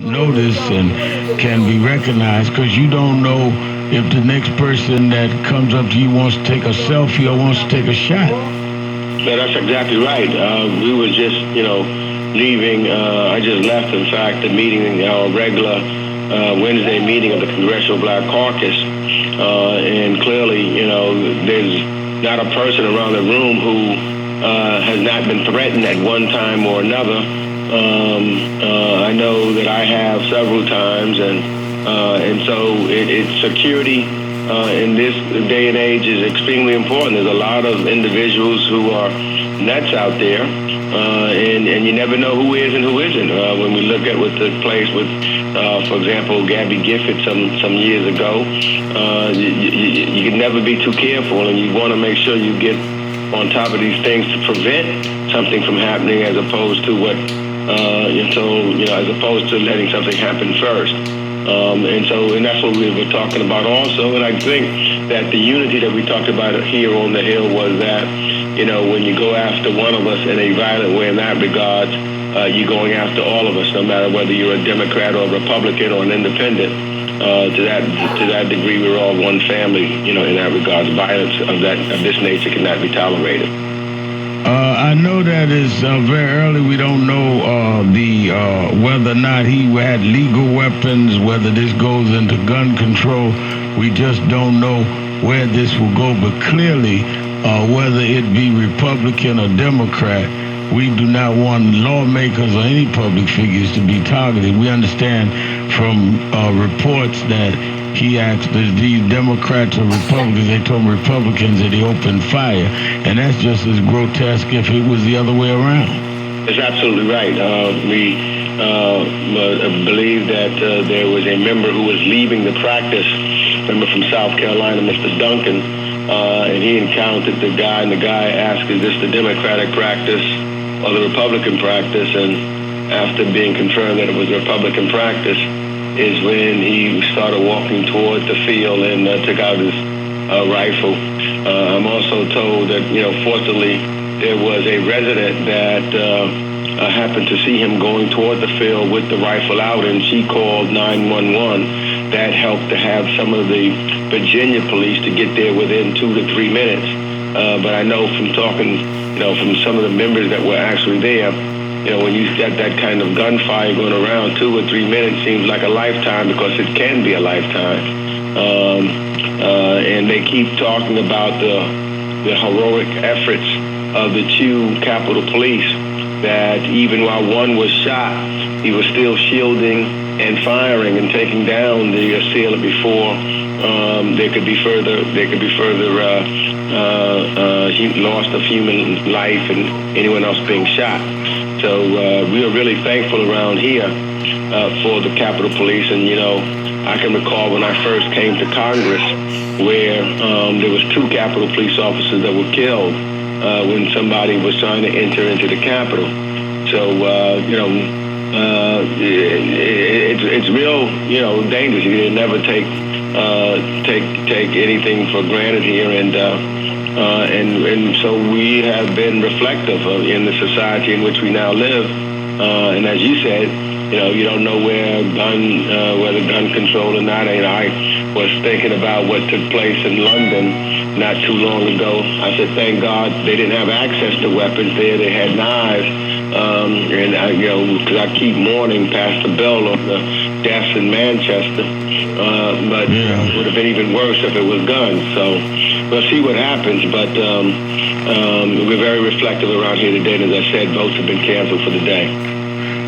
notice and can be recognized because you don't know if the next person that comes up to you wants to take a selfie or wants to take a shot. No, that's exactly right. We were just, leaving. I just left, in fact, the meeting, our regular Wednesday meeting of the Congressional Black Caucus. And clearly, there's not a person around the room who has not been threatened at one time or another. I know that I have several times, and so it's security in this day and age is extremely important. There's a lot of individuals who are nuts out there, and you never know who is and who isn't. When we look at what took place with, for example, Gabby Gifford some years ago, you can never be too careful, and you want to make sure you get on top of these things to prevent something from happening, as opposed to as opposed to letting something happen first. And that's what we were talking about also. And I think that the unity that we talked about here on the Hill was that, when you go after one of us in a violent way in that regard, you're going after all of us, no matter whether you're a Democrat or a Republican or an independent. To that degree, we're all one family, in that regard. Violence of this nature cannot be tolerated. I know that it's very early. We don't know whether or not he had legal weapons, whether this goes into gun control. We just don't know where this will go. But clearly, whether it be Republican or Democrat, we do not want lawmakers or any public figures to be targeted. We understand from reports that he asked these Democrats or Republicans, they told Republicans that he opened fire. And that's just as grotesque if it was the other way around. That's absolutely right. We believe that there was a member who was leaving the practice, member from South Carolina, Mr. Duncan, and he encountered the guy, and the guy asked, is this the Democratic practice or the Republican practice? And after being confirmed that it was Republican practice, is when he started walking toward the field and took out his rifle. I'm also told that, fortunately, there was a resident that happened to see him going toward the field with the rifle out, and she called 911. That helped to have some of the Virginia police to get there within 2 to 3 minutes. But I know from talking, from some of the members that were actually there, when you got that kind of gunfire going around, 2 or 3 minutes seems like a lifetime, because it can be a lifetime. And they keep talking about the heroic efforts of the 2 Capitol Police, that even while one was shot, he was still shielding and firing and taking down the assailant before there could be further loss of human life and anyone else being shot. So we are really thankful around here for the Capitol Police. And, I can recall when I first came to Congress where there was 2 Capitol Police officers that were killed when somebody was trying to enter into the Capitol. So, it's real, dangerous. You can never take anything for granted here. And so we have been reflective in the society in which we now live. And as you said, you don't know whether gun control or not. And I was thinking about what took place in London not too long ago. I said, thank God they didn't have access to weapons there. They had knives. And because I keep mourning Pastor Bell of the deaths in Manchester. But it would have been even worse if it was guns. So we'll see what happens. But we're very reflective around here today. And as I said, votes have been canceled for the day.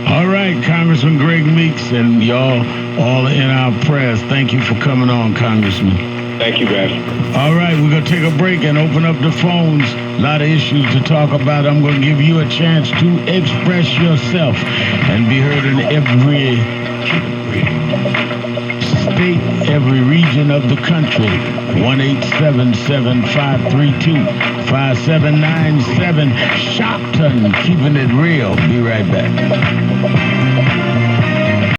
All right, Congressman Greg Meeks, and y'all all in our prayers. Thank you for coming on, Congressman. Thank you, guys. All right, we're going to take a break and open up the phones. A lot of issues to talk about. I'm going to give you a chance to express yourself and be heard in every state, every region of the country. 1-877-532-5797. Shopton, keeping it real. Be right back.